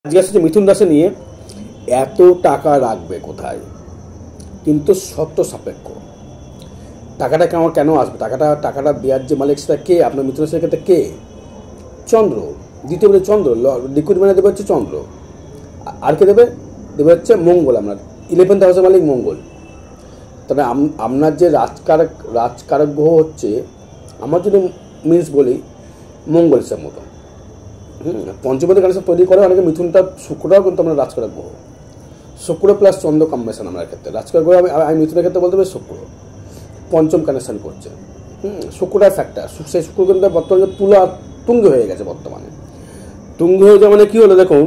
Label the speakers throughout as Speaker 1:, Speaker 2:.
Speaker 1: আজকে আসছে মিথুন রাশি নিয়ে এত টাকা রাখবে কোথায়, কিন্তু শর্ত সাপেক্ষ। টাকাটা কেন আসবে, টাকাটা দেওয়ার যে মালিক সেটা কে? আপনার মিথুন রাশির ক্ষেত্রে কে? চন্দ্র। দ্বিতীয় বলে চন্দ্র, লিকুইড মানে দেবে হচ্ছে চন্দ্র। আর কে দেবে? দেবে হচ্ছে মঙ্গল। আপনার 11th হাউসের মালিক মঙ্গল। তবে আপনার যে রাজকারক গ্রহ হচ্ছে, আমার যদি মিন্স বলি মঙ্গল হিসাব মতো। পঞ্চমতে কানেকশন তৈরি করে অনেকে মিথুনটা, শুক্রটাও কিন্তু আমরা রাজকারক গ্রহ। শুক্র প্লাস চন্দ্র কম্বিনেশন আমার ক্ষেত্রে রাজকারক গ্রহ। আমি মিথুনের ক্ষেত্রে বলতে পারি শুক্র পঞ্চম কানেকশন করছে। শুক্রটা ফ্যাক্টর, সেই শুক্র কিন্তু বর্তমানে তুঙ্গে হয়ে গেছে। বর্তমানে তুঙ্গ হয়ে যাওয়া মানে কী হলো দেখুন,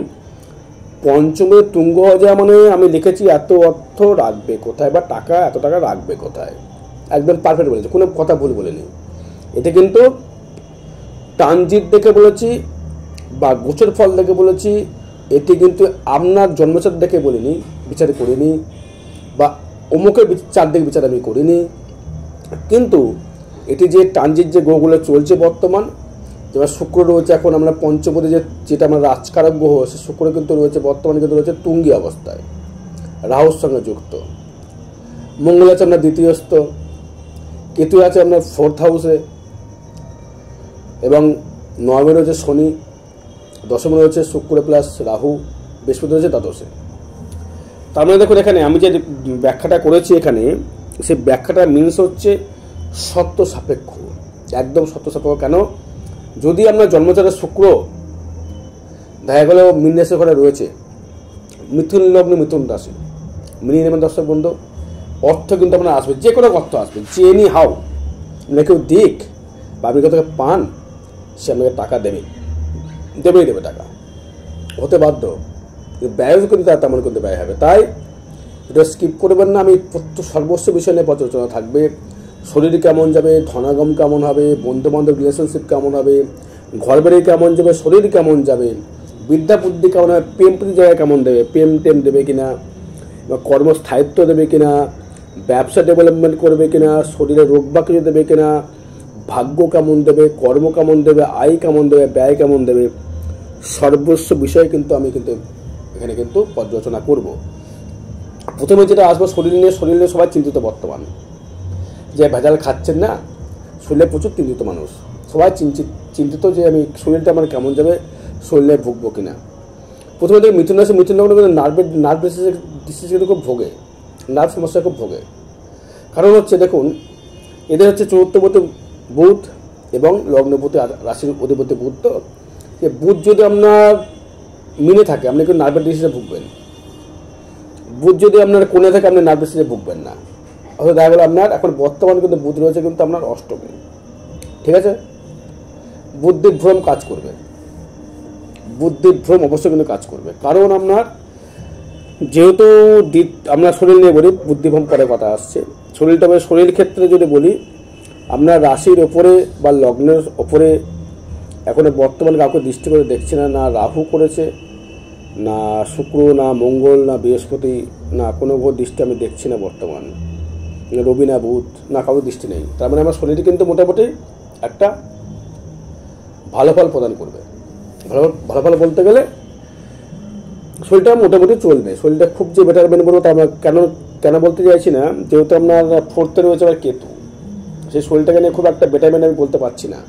Speaker 1: পঞ্চমে তুঙ্গ হয়ে যাওয়া মানে আমি লিখেছি এত অর্থ রাখবে কোথায়, বা টাকা এত টাকা রাখবে কোথায়। একদম পারফেক্ট বলেছি, কোনো কথা ভুল বলিনি। এতে কিন্তু ট্রানজিট দেখে বলেছি বা গোচর ফল দেখে বলেছি। এটি কিন্তু আপনার জন্মচার দেখে বলিনি, বিচার করিনি, বা অমুকের চারদিক বিচার আমি করিনি। কিন্তু এটি যে ট্রানজিট যে গ্রহগুলো চলছে বর্তমান, যেমন শুক্র রয়েছে এখন আমরা পঞ্চমপদে যেটা আমরা রাজকারক গ্রহ, সে শুক্র কিন্তু রয়েছে বর্তমানে কিন্তু রয়েছে তুঙ্গি অবস্থায়, রাহুর সঙ্গে যুক্ত। মঙ্গল আছে আপনার দ্বিতীয়স্থ, কেতু আছে আপনার 4th হাউসে, এবং নবমে রয়েছে শনি, দশমে রয়েছে শুক্র প্লাস রাহু, বৃহস্পতি রয়েছে দ্বাদশে। তার মানে দেখুন এখানে আমি যে ব্যাখ্যাটা করেছি, এখানে সেই ব্যাখ্যাটা মিনস হচ্ছে সত্য সাপেক্ষ, একদম সত্য সাপেক্ষ। কেন? যদি আপনার জন্মচারের শুক্র দেখা গেল মীন রাশির ঘরে রয়েছে, মিথুন লগ্ন মিথুন রাশি, মিলিয়ে নেবেন দর্শক বন্ধু, অর্থ কিন্তু আপনার আসবে, যে কোনো অর্থ আসবে, যে এনি হাউ মানে কেউ দিক বা আপনি কোথাও পান, সে আপনাকে টাকা দেবেই দেবে, টাকা হতে বাধ্য। ব্যয়ও কিন্তু তার তেমন কিন্তু ব্যয় হবে। তাই এটা স্কিপ করবেন না। আমি সর্বস্ব বিষয় নিয়ে প্রচলনা থাকবে। শরীর কেমন যাবে, ধনাগম কেমন হবে, বন্ধুবান্ধব রিলেশনশিপ কেমন হবে, ঘর বাড়ি কেমন যাবে, শরীর কেমন যাবে, বিদ্যা বুদ্ধি কেমন হবে, প্রেম প্রীতি জায়গায় কেমন দেবে, প্রেম টেম দেবে কিনা, বা কর্মস্থায়িত্ব দেবে কিনা, ব্যবসা ডেভেলপমেন্ট করবে কিনা, শরীরে রোগ বা কিছু দেবে কিনা, ভাগ্য কেমন দেবে, কর্ম কেমন দেবে, আয় কেমন দেবে, ব্যয় কেমন দেবে, সর্বস্ব বিষয়ে কিন্তু আমি কিন্তু এখানে কিন্তু পর্যালোচনা করব। প্রথমে যেটা আসবো শরীর নিয়ে সবাই চিন্তিত বর্তমান, যে ভেজাল খাচ্ছেন না, শরীরে প্রচুর চিন্তিত মানুষ, সবাই চিন্তিত যে আমি শরীরটা আমার কেমন যাবে, শরীরে ভুগবো কিনা। প্রথমে দেখি মিথুন রাশি, মিথুন লগ্ন কিন্তু নার্ভ ডিসিজ কিন্তু খুব ভোগে, নার্ভ সমস্যা খুব ভোগে। কারণ হচ্ছে দেখুন, এদের হচ্ছে চতুর্থপতি বুধ এবং লগ্নপতি রাশির অধিপতি বুধ। তো যে বুধ যদি আপনার মিনে থাকে, আপনি কিন্তু নার্ভের ডিসিজে ভুগবেন। বুধ যদি আপনার কোণে থাকে, আপনি নার্ভ ডিসিজে ভুগবেন না। অর্থাৎ দেখা গেল আপনার এখন বর্তমানে কিন্তু বুধ রয়েছে কিন্তু আপনার অষ্টমে, ঠিক আছে। বুদ্ধির ভ্রম কাজ করবে, বুদ্ধির ভ্রম অবশ্যই কিন্তু কাজ করবে। কারণ আপনার যেহেতু আপনার শরীর নিয়ে বলি, বুদ্ধিভ্রম পরে কথা আসছে। শরীর ক্ষেত্রে যদি বলি, আপনার রাশির ওপরে বা লগ্নের ওপরে এখনো বর্তমানে কাউকে দৃষ্টি করে দেখছি না, না রাহু করেছে, না শুক্র, না মঙ্গল, না বৃহস্পতি, না কোনো দৃষ্টি আমি দেখছি না বর্তমান, রবি না বুধ, না কারোর দৃষ্টি নেই। তার মানে আমার শরীরটি কিন্তু মোটামুটি একটা ভালো ফল প্রদান করবে। ভালো ফল বলতে গেলে শরীরটা মোটামুটি চলবে। শরীরটা খুব যে বেটারমেন্ট বলবো তা আমরা কেন বলতে চাইছি না, যেহেতু আপনার 4th-এ রয়েছে আবার কেতু, সেই শরীরটাকে নিয়ে খুব একটা বেটারমেন্ট আমি বলতে পারছি না।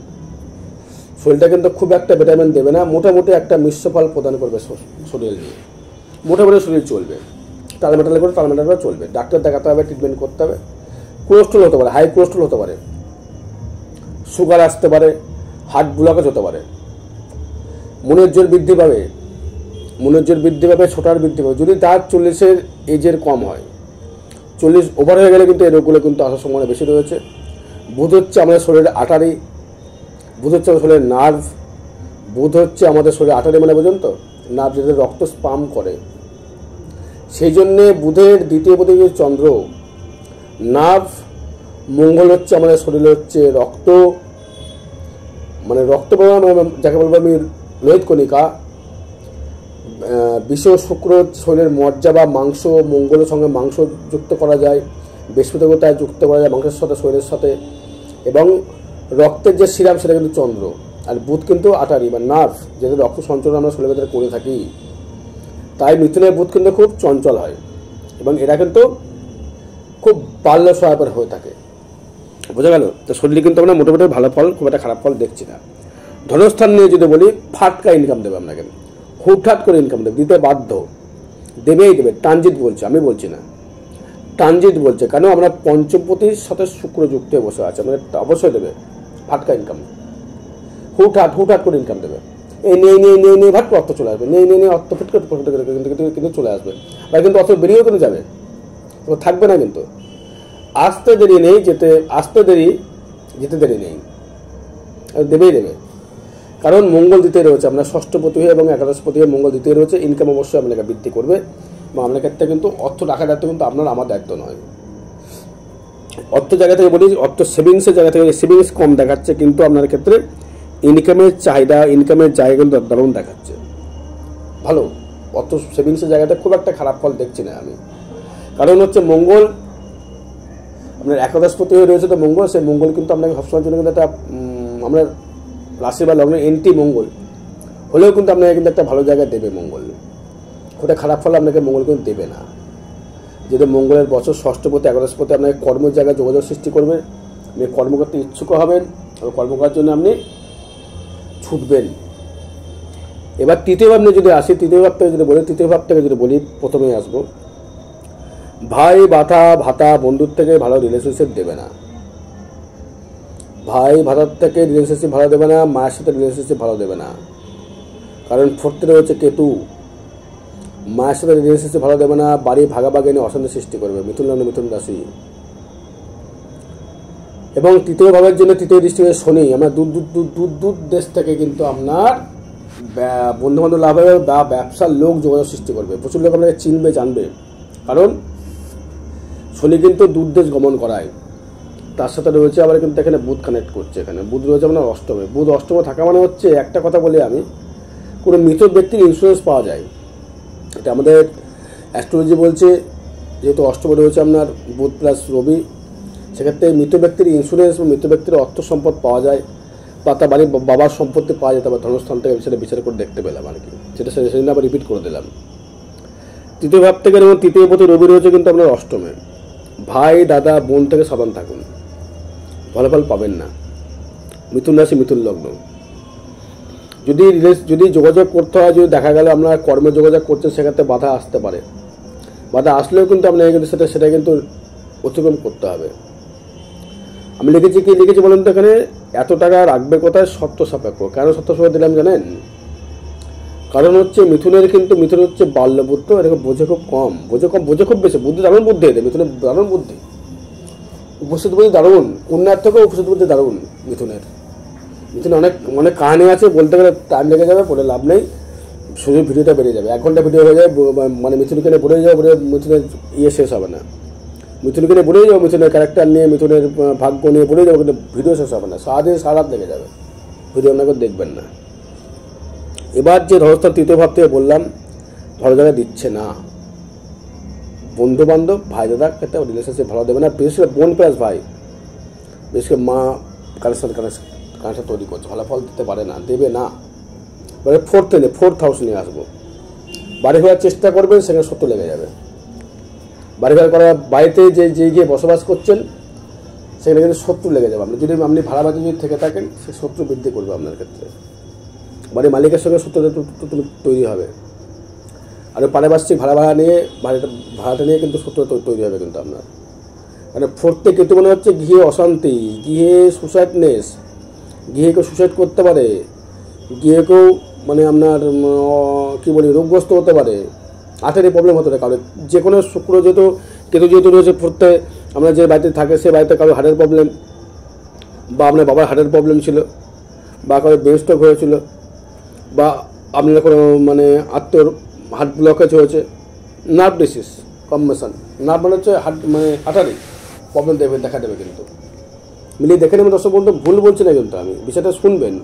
Speaker 1: শরীরটা কিন্তু খুব একটা বেটারমেন্ট দেবে না, মোটামুটি একটা মিশ্র ফল প্রদান করবে শরীর নিয়ে। মোটামুটি শরীর চলবে, টালমেটাল করে চলবে। ডাক্তার দেখাতে হবে, ট্রিটমেন্ট করতে হবে। কোলেস্ট্রল হতে পারে, হাই কোলেস্ট্রল হতে পারে, সুগার আসতে পারে, হার্ট ব্লকেজ হতে পারে, মনের জোর বৃদ্ধি পাবে, ছোটার বৃদ্ধি পাবে। যদি তার 40-এর এজের কম হয়, 40 ওভার হয়ে গেলে কিন্তু এই রোগগুলো কিন্তু আসার সম্ভাবনা বেশি রয়েছে। বুধ হচ্ছে আমাদের শরীরের আটারি, বুধ হচ্ছে আমাদের শরীরের নার্ভ, বুধ হচ্ছে আমাদের শরীরে আটারি মানে পর্যন্ত নার্ভ, যেটা রক্ত স্পাম্প করে। সেই জন্যে বুধের দ্বিতীয় পতি চন্দ্র, নার্ভ। মঙ্গল হচ্ছে আমাদের শরীরে হচ্ছে রক্ত, মানে রক্ত যাকে বলবো আমি লোহিত কণিকা। বিষ শুক্র শরীরের মজ্জা বা মাংস, মঙ্গলের সঙ্গে মাংস যুক্ত করা যায়, বৃহস্পতিগতায় যুক্ত করা যায় মাংসের সাথে, শরীরের সাথে। এবং রক্তের যে সিরাম সেটা কিন্তু চন্দ্র, আর বুধ কিন্তু আটারি বা নার্ভ, যেটা রক্ত সঞ্চালন আমরা শরীরের ভেতরে করে থাকি। তাই মিথুনের বুধ কিন্তু খুব চঞ্চল হয় এবং এরা কিন্তু খুব বাল্য সহায়ক হয়ে থাকে। বোঝা গেল? তো শরীরে কিন্তু আমরা মোটামুটি ভালো ফল, খুব একটা খারাপ ফল দেখছি না। ধনস্থান নিয়ে যদি বলি, ফাটকা ইনকাম দেবে আপনাকে, হুটহাট করে ইনকাম দেবে, দিতে বাধ্য, দেবেই দেবে। ট্রানজিট বলছে, আমি বলছি না, ট্রানজিট বলছে। কেন? আমরা পঞ্চমপতির সাথে শুক্র যুক্ত হয়ে বসে আছে, আমাদের অবশ্যই দেবে ফাটকা ইনকাম, হুটহাট করে ইনকাম দেবে। এই নেই ভাট অর্থ চলে আসবে, নেই অর্থ ফিট করে কিন্তু চলে আসবে, বা কিন্তু অর্থ বেরিয়েও কিন্তু যাবে, তো থাকবে না। কিন্তু আসতে দেরি নেই, যেতে দেরি নেই, দেবেই দেবে। কারণ মঙ্গল দ্বিতীয় রয়েছে, আপনার ষষ্ঠপতি হয়ে এবং একাদশপতি হয়ে মঙ্গল দ্বিতীয় রয়েছে। ইনকাম অবশ্যই আপনাকে বৃদ্ধি করবে, এবং আপনার ক্ষেত্রে কিন্তু অর্থ রাখার দায়িত্ব কিন্তু আপনার, আমার দায়িত্ব নয়। অর্থ জায়গা থেকে বলি, অর্থ সেভিংসের জায়গা থেকে সেভিংস কম দেখাচ্ছে, কিন্তু আপনার ক্ষেত্রে ইনকামের চাহিদা, ইনকামের জায়গা কিন্তু দারুণ দেখাচ্ছে, ভালো। অর্থ সেভিংসের জায়গাটা খুব একটা খারাপ ফল দেখছি না আমি। কারণ হচ্ছে মঙ্গল আপনার একাদশপতি হয়ে রয়েছে, তো মঙ্গল, সেই মঙ্গল কিন্তু আপনাকে সবসময়ের জন্য কিন্তু একটা আপনার রাশি বা লগ্নে এন্টি মঙ্গল হলেও কিন্তু আপনাকে কিন্তু একটা ভালো জায়গায় দেবে মঙ্গল, ওটা খারাপ ফল আপনাকে মঙ্গল কিন্তু দেবে না। যেহেতু মঙ্গলের বছর ষষ্ঠপতি একাদশপতি আপনাকে কর্মের জায়গায় যোগাযোগ সৃষ্টি করবে, আপনি কর্ম করতে ইচ্ছুক হবেন, কর্ম করার জন্য আপনি ছুটবেন। এবার তৃতীয় ভাব নিয়ে যদি আসি, তৃতীয় ভাব থেকে যদি বলি, প্রথমেই আসবো, ভাই ভাতা বন্ধুর থেকে ভালো রিলেশনশিপ দেবে না, ভাই ভাতার থেকে রিলেশনশিপ ভালো দেবে না, মায়ের সাথে রিলেশনশিপ ভালো দেবে না। কারণ ফোর্থে রয়েছে কেতু, মায়ের সাথে রিলেশনশিপ ভালো দেবে না, বাড়ি ভাগাভাগি নিয়ে অশান্তি সৃষ্টি করবে। মিথুন লগ্ন, মিথুন রাশি। এবং তৃতীয় ভাবের জন্য তৃতীয় দৃষ্টিতে শনি, আমরা দূর দেশ থেকে কিন্তু আপনার বন্ধুবান্ধব লাভ হবে বা ব্যবসার লোক যোগাযোগ সৃষ্টি করবে, প্রচুর লোক আপনাকে চিনবে, জানবে। কারণ শনি কিন্তু দূর দেশ গমন করায়, তার সাথে রয়েছে আবার কিন্তু এখানে বুধ কানেক্ট করছে, এখানে বুধ রয়েছে আপনার অষ্টমে। বুধ অষ্টমে থাকা মানে হচ্ছে, একটা কথা বলি আমি, কোনো মৃত ব্যক্তির ইন্স্যুরেন্স পাওয়া যায়, এটা আমাদের অ্যাস্ট্রোলজি বলছে। যেহেতু অষ্টমে রয়েছে আপনার বুধ প্লাস রবি, সেক্ষেত্রে মৃত ব্যক্তির ইন্স্যুরেন্স বা মৃত ব্যক্তির অর্থ সম্পদ পাওয়া যায়, বা তার বাড়ির বাবার সম্পত্তি পাওয়া যায়, তারপর ধনস্থান থেকে সেটা বিচার করে দেখতে পেলাম আর কি, সেদিন আবার রিপিট করে দিলাম। তৃতীয় ভাব থেকে যেমন তৃতীয় পতি রবি রয়েছে কিন্তু আপনার অষ্টমে। ভাই দাদা বোন থেকে সাবধান থাকুন, ভালো ফল পাবেন না। মিথুন রাশি, মিথুন লগ্ন। যদি যোগাযোগ করতে হয়, যদি দেখা গেল আপনার কর্মে যোগাযোগ করছেন, সেক্ষেত্রে বাধা আসতে পারে, বাধা আসলেও কিন্তু আপনাকে কিন্তু সেটা কিন্তু অতিক্রম করতে হবে। আমি লিখেছি বলুন তো, এখানে এত টাকা রাখবে কোথায়, শর্ত সাপেক্ষ। কেন শর্ত সাপেক্ষ দিলাম জানেন? কারণ হচ্ছে মিথুন হচ্ছে বাল্যপুত্র, এটাকে বোঝে খুব কম, বোঝে খুব বেশি, বুদ্ধি দারুণ বুদ্ধি, এদের মিথুনের দারুণ বুদ্ধি, উপস্থিত বুদ্ধি দারুণ, কন্যার থেকেও উপস্থিত বুদ্ধি দারুণ মিথুনে অনেক কাহিনী আছে, বলতে গেলে টাইম লেগে যাবে, পরে লাভ নেই, শুধু ভিডিওটা বেরিয়ে যাবে, 1 ঘন্টা ভিডিও হয়ে যায়, মানে মিথুনকে নিয়ে বলে যাবে, মিথুনের শেষ হবে না, মিথুনকে নিয়ে বলে যাবো, মিথুনের ক্যারেক্টার নিয়ে, মিথুনের ভাগ্য নিয়ে বলে যাবো, কিন্তু ভিডিও শেষ হবে না, সারাদিন সারাত লেগে যাবে, ভিডিও আপনাকে দেখবেন না। এবার যে ধনস্থান তৃতীয় ভাব থেকে বললাম, ভালো জায়গায় দিচ্ছে না, বন্ধু বান্ধব ভাই দাদার ক্ষেত্রে রিলেশনশিপ ভালো দেবে না, বিশেষ করে বোন প্লাস ভাই, বিশেষ করে মা কানেকশন তৈরি করছে, ভালো ফল দিতে পারে না, দেবে না। এবারে ফোর্থ হাউস নিয়ে আসবো, বাড়ি ঘোরার চেষ্টা করবেন, সেখানে শত্রু লেগে যাবে। বাড়ি ঘর করার বাড়িতে যে গিয়ে বসবাস করছেন, সেখানে কিন্তু শত্রু লেগে যাবে। আপনি ভাড়া বাড়িতে যদি থেকে থাকেন, সে শত্রু বৃদ্ধি করবে আপনার ক্ষেত্রে, বাড়ির মালিকের সঙ্গে শত্রুতা তৈরি হবে। আর পারিপার্শ্বিক ভাড়াটা নিয়ে কিন্তু শত্রুতা তৈরি হবে কিন্তু আপনার। মানে ফোর্থে কেতু মনে হচ্ছে গৃহে অশান্তি, গৃহে সুসাইডনেস, গৃহে কেউ সুসাইড করতে পারে, গৃহে কেউ মানে আপনার কী বলি রোগগ্রস্ত হতে পারে, হার্টের প্রবলেম হতে পারে কারো, যে কোনো শুক্র কেতু যেহেতু রয়েছে ফোর্থে, আমরা যে বাড়িতে থাকে সে বাড়িতে কারো হার্টের প্রবলেম, বা আপনার বাবার হার্টের প্রবলেম ছিল, বা কারো ব্রেন স্ট্রোক হয়েছিল, বা আপনার কোনো মানে আত্মীয়র হার্ট ব্লকেজ হয়েছে, নার্ভ ডিসিজ কম্বিনেশন, নার্ভ মানে হচ্ছে আটারি প্রবলেম দেখা দেবে। কিন্তু মিলিয়ে দেখে নেবেন দর্শক বন্ধু, ভুল বলছি না কিন্তু আমি, বিষয়টা শুনবেন,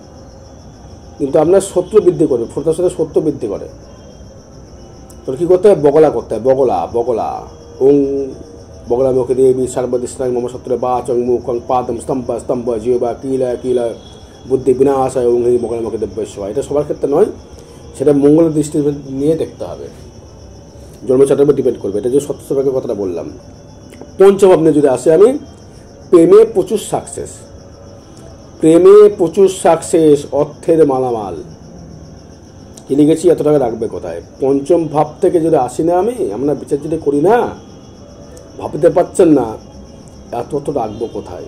Speaker 1: কিন্তু আপনার শত্রু বৃদ্ধি করবে, ফোর্থের সাথে শত্রু বৃদ্ধি করে। তো কী করতে হবে? বগলা করতে হয়, বগলা ওং বগলা মুখে দেবী সর্বদিষ্টাং মম শত্রু বা চং মুখং পাদম স্তম্ভ জিহ্বা কিলা বুদ্ধি বিনাশায় ওং বগলা মুখে দেব্যস্য। এটা সবার ক্ষেত্রে নয়, সেটা মঙ্গলের দৃষ্টি নিয়ে দেখতে হবে। জন্মচাটের উপর ডিপেন্ড করবে। এটা যে সত্যভাবে কথাটা বললাম। পঞ্চম ভাব নিয়ে যদি আসে আমি, প্রেমে প্রচুর সাকসেস, প্রেমে প্রচুর সাকসেস, অর্থের মালামাল, কিনে গেছি এত টাকা রাখবে কোথায়। পঞ্চম ভাব থেকে যদি আসি না আমরা বিচার যদি করি না, ভাবতে পারছেন না এত রাখবো কোথায়।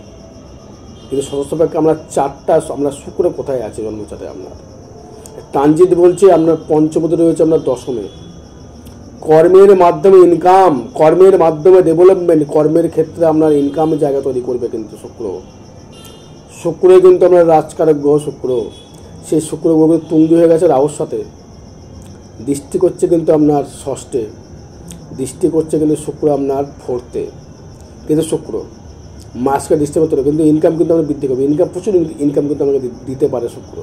Speaker 1: কিন্তু সদস্যভাবে আমরা চারটা, আমরা শুক্র কোথায় আছে জন্মচাটে আপনার। ট্রানজিট বলছে আপনার পঞ্চমতে রয়েছে আপনার দশমে। কর্মের মাধ্যমে ইনকাম, কর্মের মাধ্যমে ডেভেলপমেন্ট, কর্মের ক্ষেত্রে আপনার ইনকামের জায়গা তৈরি করবে কিন্তু শুক্র কিন্তু আপনার রাজকারক গ্রহ শুক্র। সেই শুক্র গ্রহ তুঙ্গি হয়ে গেছে রাহুর সাথে, দৃষ্টি করছে কিন্তু আপনার ষষ্ঠে, দৃষ্টি করছে কিন্তু শুক্র আপনার ফোর্থে। কিন্তু শুক্র মাসকে দৃষ্টি করতে হবে, কিন্তু ইনকাম কিন্তু আমরা বৃদ্ধি করবে, ইনকাম প্রচুর ইনকাম কিন্তু আমাকে দিতে পারে শুক্র,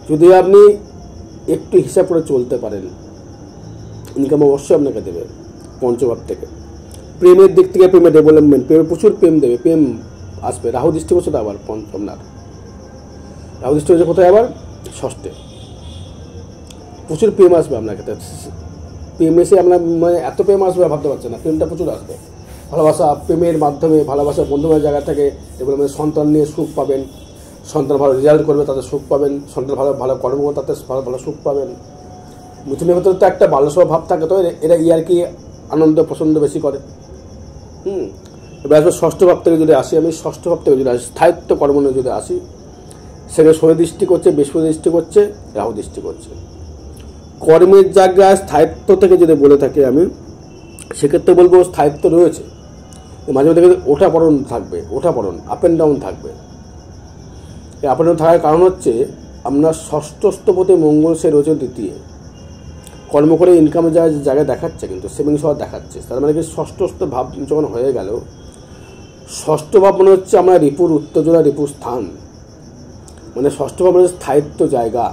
Speaker 1: যদি আপনি একটু হিসাব করে চলতে পারেন। ইনকাম অবশ্যই আপনাকে দেবে পঞ্চভাব থেকে। প্রেমের দিক থেকে প্রেমের ডেভেলপমেন্ট, প্রেমে প্রচুর প্রেম দেবে, প্রেম আসবে। রাহু দৃষ্টি করছে তো আবার আপনার, রাহু দৃষ্টি হচ্ছে কোথায় আবার ষষ্ঠে, প্রচুর প্রেম আসবে আপনার ক্ষেত্রে। প্রেম এসে আপনার মানে এত প্রেম আসবে ভাবতে পারছেন না, প্রেমটা প্রচুর আসবে। ভালোবাসা, প্রেমের মাধ্যমে ভালোবাসা, বন্ধুবান্ধবের জায়গা থেকে ডেভেলপমেন্ট, সন্তান নিয়ে সুখ পাবেন, সন্তান ভালো রেজাল্ট করবে তাতে সুখ পাবেন, সন্তান ভালো ভালো কর্ম তাতে ভালো সুখ পাবেন। মিথুনের ভেতরে তো একটা ভালোবাসা ভাব থাকে, তো এরা ইয়ারকি আনন্দ পছন্দ বেশি করে। এবার আসবে ষষ্ঠ ভাব থেকে যদি আসি আমি, ষষ্ঠ ভাব থেকে যদি আসি স্থায়িত্ব কর্ম নিয়ে যদি আসি, সেখানে শনি দৃষ্টি করছে, বৃহস্পতি দৃষ্টি করছে, রাহু দৃষ্টি করছে। কর্মের জায়গায় স্থায়িত্ব থেকে যদি বলে থাকি আমি, সেক্ষেত্রে বলবো স্থায়িত্ব রয়েছে, মাঝে মাঝে ওঠাপড়ন থাকবে, ওঠাপড়ন আপ অ্যান্ড ডাউন থাকবে। এই আপ অ্যান্ড ডাউন থাকার কারণ হচ্ছে আপনার ষষ্ঠস্থপতি মঙ্গল সে রয়েছে দ্বিতীয়, কর্ম করে ইনকামের জায়গায় দেখাচ্ছে, কিন্তু সেভিংস হওয়ার দেখাচ্ছে। তার মানে কি ষষ্ঠস্থ ভাব যখন হয়ে গেল, ষষ্ঠ ভাব মনে হচ্ছে আমরা রিপুর উত্তেজনা, রিপুর স্থান, মানে ষষ্ঠ ভাব মানে স্থায়িত্ব জায়গা।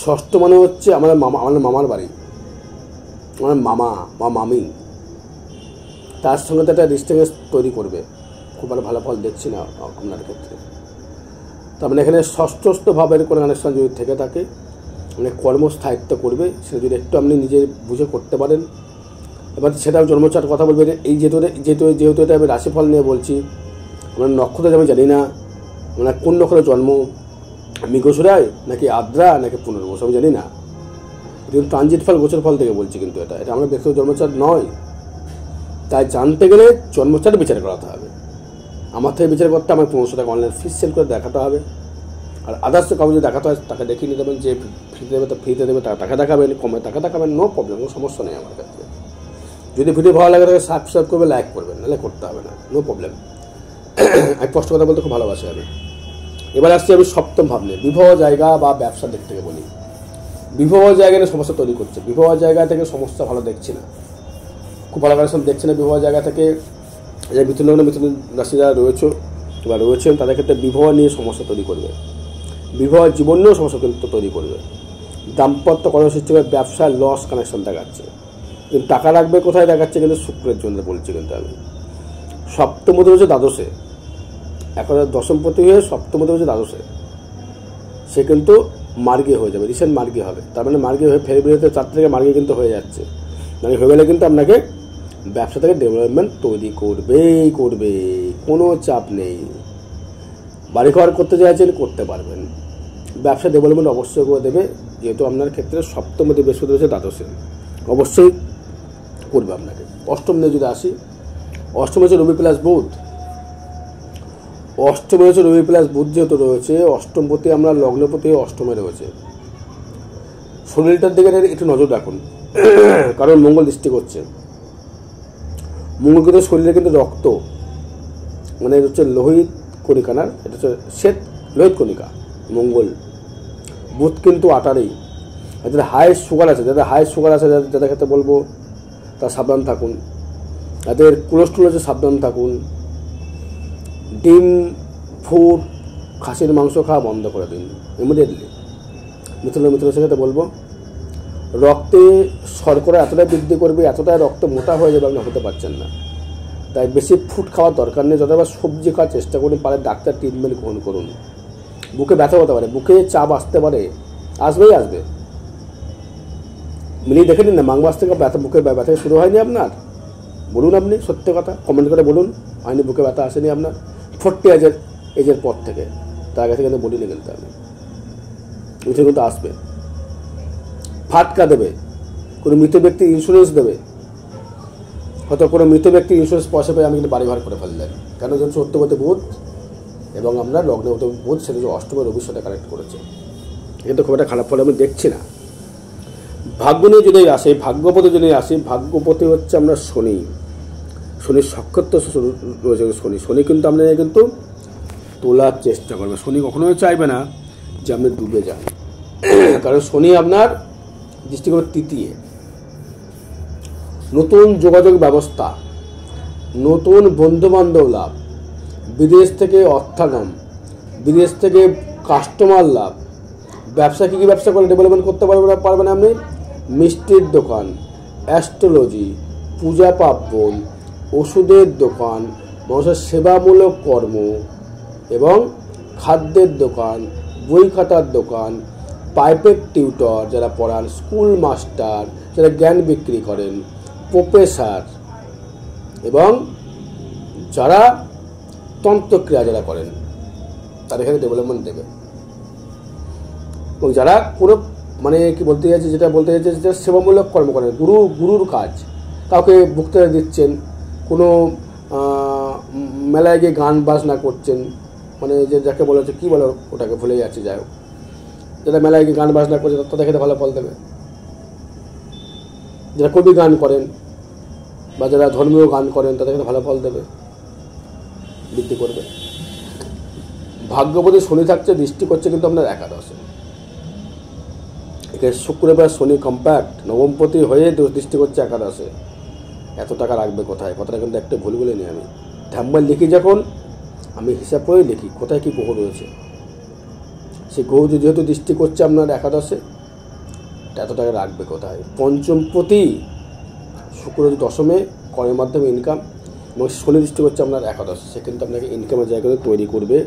Speaker 1: ষষ্ঠ মানে হচ্ছে আমাদের মামার বাড়ি, আমার মামা বা মামি, তার সঙ্গে তো একটা ডিস্টেন্স তৈরি করবে। খুব ভালো ফল দেখছি না আপনার ক্ষেত্রে। তার মানে এখানে ষষ্ঠস্থ ভাবের কোনো কানেকশন যদি থেকে থাকে, মানে কর্মস্থায়িত্ব করবে, সেটা যদি একটু আপনি নিজে বুঝে করতে পারেন। এবার সেটাও জন্মচাট কথা বলবে। এই যেহেতু এটা আমি রাশিফল নিয়ে বলছি, আমরা নক্ষত্র আমি জানি না, মানে কোন নক্ষত্রে জন্ম, মৃগশিরায় নাকি আদ্রা নাকি পুনর্বসু আমি জানি না, কিন্তু ট্রানজিট ফল গোচর ফল থেকে বলছি, কিন্তু এটা আমরা ব্যক্তিগত জন্মচাট নয়। তাই জানতে গেলে জন্মচাট বিচার করাতে হবে। আমার থেকে বিচার করতে আমার 1500 টাকা অনলাইন ফিস সেল করে দেখাতে হবে। আর আদার্স কাউকে যদি দেখাতে হয় তাকে দেখিয়ে নিতে দেবেন, যে ফ্রিতে দেবে তো ফ্রিতে দেবে, টাকা দেখাবেন, কমে টাকা দেখাবেন, নো প্রবলেম, কোনো সমস্যা নেই আমার ক্ষেত্রে। যদি ভিডিও ভালো লাগে তাকে সাবস্ক্রাইব করবে, লাইক করবেন, নাহলে করতে হবে না, নো প্রবলেম। আমি স্পষ্ট কথা বলতে খুব ভালোবাসি আমি। এবার আসছি আমি সপ্তম ভাব নিয়ে, বিবাহ জায়গা বা ব্যবসার দিক থেকে বলি। বিবাহ জায়গায় সমস্যা তৈরি করছে, বিবাহ জায়গা থেকে সমস্যা ভালো দেখছি না, খুব ভালো কানেকশন দেখছি না বিবাহ জায়গা থেকে। যে মিথুন রাশি যারা রয়েছে বা রয়েছেন তাদের ক্ষেত্রে বিবাহ নিয়ে সমস্যা তৈরি করবে, বিবাহ জীবন নিয়েও সমস্যা কিন্তু তৈরি করবে। দাম্পত্য কর্ম সৃষ্টি করে, ব্যবসায় লস কানেকশন দেখাচ্ছে, কিন্তু টাকা রাখবে কোথায় দেখাচ্ছে কিন্তু শুক্রের জন্য বলছি। কিন্তু আমি সপ্তমতে হচ্ছে দ্বাদশে, এখন দশমপতি হয়ে সপ্তমতে হচ্ছে দ্বাদশে, সে কিন্তু মার্গে হয়ে যাবে, রিসেন্ট মার্গে হবে। তার মানে মার্গে হয়ে ফেব্রুয়ারিতে 4 তারিখে মার্গে কিন্তু হয়ে যাচ্ছে। মানে হয়ে গেলে কিন্তু আপনাকে ব্যবসা থেকে ডেভেলপমেন্ট তৈরি করবে, কোনো চাপ নেই। বাড়ি ঘর করতে চাইছেন করতে পারবেন, ব্যবসা ডেভেলপমেন্ট অবশ্যই করে দেবে, যেহেতু আপনার ক্ষেত্রে সপ্তমতে বৃহস্পতি হচ্ছে দ্বাদশে, অবশ্যই করবে আপনাকে। অষ্টম নিয়ে যদি আসি, অষ্টম হচ্ছে রবি প্লাস বুধ। অষ্টমে হচ্ছে রবি প্লাস বুধ যেহেতু রয়েছে, অষ্টমপতি আমরা লগ্নপতি অষ্টমে রয়েছে। শরীরটার দিকে একটু নজর রাখুন, কারণ মঙ্গল দৃষ্টি করছে। মঙ্গল কিন্তু শরীরে কিন্তু রক্ত, মানে হচ্ছে লোহিত কণিকা না, এটা হচ্ছে শ্বেত লোহিত কণিকা মঙ্গল। বুধ কিন্তু আটারেই। যাদের হাই সুগার আছে, যাদের ক্ষেত্রে বলবো তা সাবধান থাকুন। যাদের কোলেস্ট্রল আছে সাবধান থাকুন। ডিম, ফুড, খাসির মাংস খাওয়া বন্ধ করে দিন ইমিডিয়েটলি। মিথুনের ক্ষেত্রে বলবো রক্তে শর্করা এতটাই বৃদ্ধি করবে, এতটাই রক্ত মোটা হয়ে যাবে, আপনি হতে পারছেন না। তাই বেশি ফুড খাওয়ার দরকার নেই, যতবার সবজি খাওয়ার চেষ্টা করুন, পারে ডাক্তার ট্রিটমেন্ট গ্রহণ করুন। বুকে ব্যথা হতে পারে, বুকে চাপ আসতে পারে, আসবে। মিলিয়ে দেখে নিন না, মাঘ মাস থেকে ব্যথা, বুকের ব্যথা শুরু হয়নি আপনার? বলুন আপনি সত্যি কথা, কমেন্ট করে বলুন হয়নি, বুকে ব্যথা আসেনি আপনার 40 এজের পর থেকে। তার আগে থেকে কিন্তু বলিনি কিন্তু আমি, বুঝে কিন্তু আসবে। ফাটকা দেবে, কোনো মৃত ব্যক্তির ইন্স্যুরেন্স দেবে, হয়তো কোনো মৃত ব্যক্তির ইন্স্যুরেন্স পয়সা পেয়ে আমি কিন্তু বাড়ি ঘর করে ফেললেন। কেন? যেন সত্যবতী বুধ এবং আমরা লগ্নবতী বুধ সেটা যে অষ্টমে রবির সাথে কানেক্ট করেছে, কিন্তু খুব একটা খারাপ ফলে আমি দেখছি না। ভাগ্য নিয়ে যদি আসে, ভাগ্যপতি যদি আসি, ভাগ্যপতি হচ্ছে আমরা শনি, শনির সক্ষত্ব রয়েছে শনি। শনি কিন্তু আপনাকে কিন্তু তোলার চেষ্টা করবে। শনি কখনোই চাইবে না যে আপনি ডুবে যান, কারণ শনি আপনার দৃষ্টিকোণ তৃতীয়। নতুন যোগাযোগ ব্যবস্থা, নতুন বন্ধুবান্ধব লাভ, বিদেশ থেকে অর্থাগম, বিদেশ থেকে কাস্টমার লাভ, ব্যবসা কী কী ব্যবসা করে ডেভেলপমেন্ট করতে পারবেন আপনি? মিষ্টির দোকান, অ্যাস্ট্রোলজি, পূজা পার্বণ, ওষুধের দোকান, মানুষের সেবামূলক কর্ম এবং খাদ্যের দোকান, বই খাতার দোকান, প্রাইভেট টিউটর যারা পড়ান, স্কুল মাস্টার যারা জ্ঞান বিক্রি করেন, প্রফেসর এবং যারা তন্ত্রক্রিয়া যারা করেন, তারা এখানে ডেভেলপমেন্ট দেবে। এবং যারা কোনো মানে কি বলতে চাইছে, যেটা বলতে চাইছে যেটা সেবামূলক কর্ম করেন, গুরুর কাজ, কাউকে বক্তৃতা দিচ্ছেন, কোনো মেলায় গিয়ে গান বাজনা করছেন, মানে যে যাকে বলা হচ্ছে কী বলো ওটাকে ভুলে যাচ্ছে, যাই হোক, যারা মেলায় গিয়ে গান বাজনা করছে তাদের ক্ষেত্রে ভালো ফল দেবে। যারা কবি গান করেন বা যারা ধর্মীয় গান করেন তাদের ক্ষেত্রে ভালো ফল দেবে, বৃদ্ধি করবে। ভাগ্যপতি শনি থাকছে, দৃষ্টি করছে কিন্তু আপনার একাদশে। এখানে শুক্রবার শনি কম্প্যাক্ট নবমপতি হয়ে দৃষ্টি করছে একাদশে। এত টাকা রাখবে কোথায়? কথাটা কিন্তু একটা ভুল বলে নিই আমি। ধ্যাম্বার লিখি যখন আমি হিসাব করে লিখি কোথায় কী গ্রহ রয়েছে, সেই গ্রহ যেহেতু দৃষ্টি করছে আপনার একাদশে, এত টাকা রাখবে কোথায়? পঞ্চমপতি শুক্র দশমে কর্মের মাধ্যমে ইনকাম, এবং শনি দৃষ্টি করছে আপনার একাদশে, সে কিন্তু আপনাকে ইনকামের জায়গা তৈরি করবে,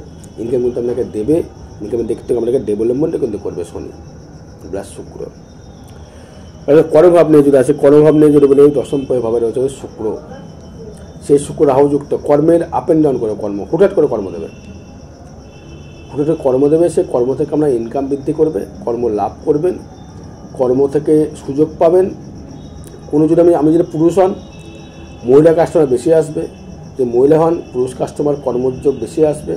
Speaker 1: ইনকাম কিন্তু আপনাকে দেবে, ইনকামের দিক থেকে আপনাকে ডেভেলপমেন্টও কিন্তু করবে শনি প্লাস শুক্র। কর্মভাব নিয়ে যদি আছে, কর্মভাব নিয়ে যদি বলে দশম ভাবে রয়েছে শুক্র, সেই শুক্র রাহুযুক্ত, কর্মের আপ অ্যান্ড ডাউন করে কর্ম, হুটহাট করে কর্ম দেবে, হুটহাট কর্ম দেবে। সে কর্ম থেকে আপনার ইনকাম বৃদ্ধি করবে, কর্ম লাভ করবেন, কর্ম থেকে সুযোগ পাবেন। কোনো যদি আমি যদি পুরুষ হন, মহিলা কাস্টমার বেশি আসবে, যে মহিলা হন পুরুষ কাস্টমার কর্মোদ্যোগ বেশি আসবে,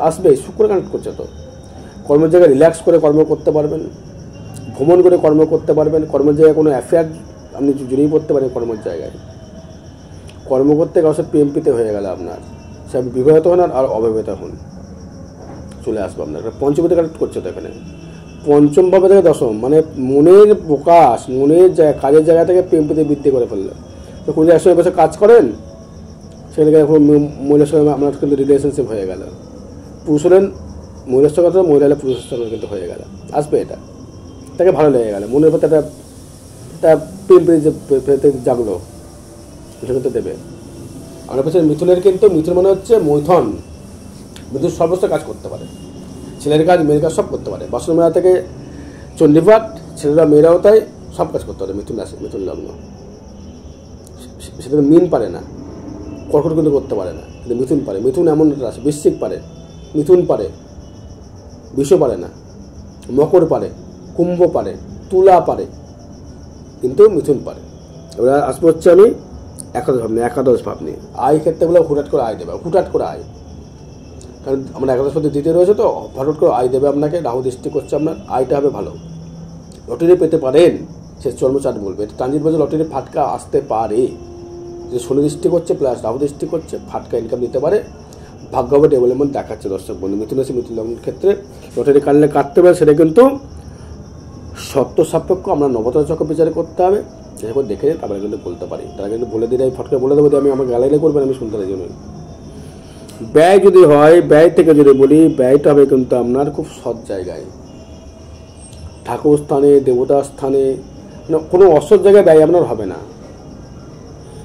Speaker 1: আসবেই। শুক্র কানেক্ট করছে তো, কর্মের জায়গায় রিল্যাক্স করে কর্ম করতে পারবেন, ভ্রমণ করে কর্ম করতে পারবেন, কর্মের জায়গায় কোনো অ্যাফেয়ার আপনি জড়িয়ে পড়তে পারেন কর্মের জায়গায়। কর্ম করতে কারোর পিএমপিতে হয়ে গেল আপনার, সে আপনি বিবাহিত হন আর অবিবাহিত হন, চলে আসবো আপনার। পঞ্চমীতে কানেক্ট করছে তো এখানে, পঞ্চম ভাবে থেকে দশম, মানে মনের প্রকাশ, মনের কাজের জায়গা থেকে পিএমপিতে বৃদ্ধি করে ফেললো। তো কোনো জায়গায় সঙ্গে বসে কাজ করেন, সেখানে এখন মহিলার সঙ্গে আপনার কিন্তু রিলেশনশিপ হয়ে গেল, পুরুষ হলেন মহিলার সঙ্গে, মহিলা হলে পুরুষের সঙ্গে কিন্তু হয়ে গেল, আসবে এটা, তাকে ভালো লেগে গেল, মনের প্রতি একটা পিএমপি জাগলো, এটা কিন্তু দেবে। আমরা বলছি মিথুনের কিন্তু, মিথুন মানে হচ্ছে মৈথন, মিথুন সর্বস্ত কাজ করতে পারে, ছেলের কাজ মেয়ের কাজ সব করতে পারে, বাসন মেলা থেকে চণ্ডীপাঠ, ছেলেরা মেয়েরাও তাই সব কাজ করতে পারে। মিথুন রাশি, মিথুন লগ্ন, সেটা মিন পারে না, কর্কট কিন্তু করতে পারে না, কিন্তু মিথুন পারে। মিথুন এমন রাশি, বৃশ্চিক পারে, মিথুন পারে, বিষ পারে না, মকর পারে, কুম্ভ পারে, তুলা পারে, কিন্তু মিথুন পারে। এবার আসবো হচ্ছে আমি একাদশ ভাব নিয়ে। আয় ক্ষেত্রে বলে হুটহাট করে আয় দেবে, হুটহাট করে আয়, কারণ আমরা একাদশ পথে দ্বিতীয় রয়েছে তো, হঠাৎ করে আয় দেবে আপনাকে, রাহু দৃষ্টি করছে আপনার, আয়টা হবে ভালো। লটারি পেতে পারেন, সে চর্মচাট বলবে, ট্রানজিট বাজে লটারি ফাটকা আসতে পারে, যে শনি দৃষ্টি করছে প্লাস রাহু দৃষ্টি করছে, ফাটকা ইনকাম দিতে পারে। ভাগ্যভাবে ডেভেলপমেন্ট দেখাচ্ছে দর্শক বন্ধু। মিথুন রাশি, মিথুন লগ্নের ক্ষেত্রে লটারি কাটলে কাটতে পারে, সেটা কিন্তু সত্য সাপেক্ষ, আমরা নবতারা চক্র বিচার করতে হবে, এরপর দেখে তারপরে কিন্তু বলতে পারি। তারা কিন্তু বলে দিলে আমি ফটকে বলে দেবো, আমি আমার গালাইলে করবেন, আমি শুনতে রাজি নই। ব্যয় যদি হয়, ব্যয় থেকে যদি বলি, ব্যয়টা হবে কিন্তু আপনার খুব সৎ জায়গায়, ঠাকুর স্থানে, দেবতা স্থানে, কোনো অসৎ জায়গায় ব্যয় আপনার হবে না।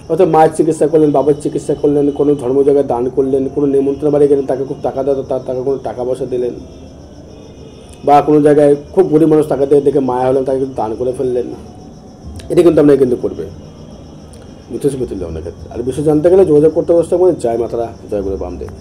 Speaker 1: হয়তো মায়ের চিকিৎসা করলেন, বাবার চিকিৎসা করলেন, কোনো ধর্ম জায়গায় দান করলেন, কোনো নিমন্ত্রণ বাড়ি গেলেন, তাকে খুব টাকা দেওয়া, তাকে কোনো টাকা পয়সা দিলেন, বা কোনো জায়গায় খুব গরিব মানুষ টাকা দিয়ে দেখে মায়া হলেন, তাকে কিন্তু দান করে ফেললেন, এটা কিন্তু আপনাকে কিন্তু করবে মিথুন মিথুন আপনার ক্ষেত্রে। আর বিষয় জানতে গেলে যোগাযোগ করতে অবস্থা করে জয় মাতারা, জয় গুরু বামদেব।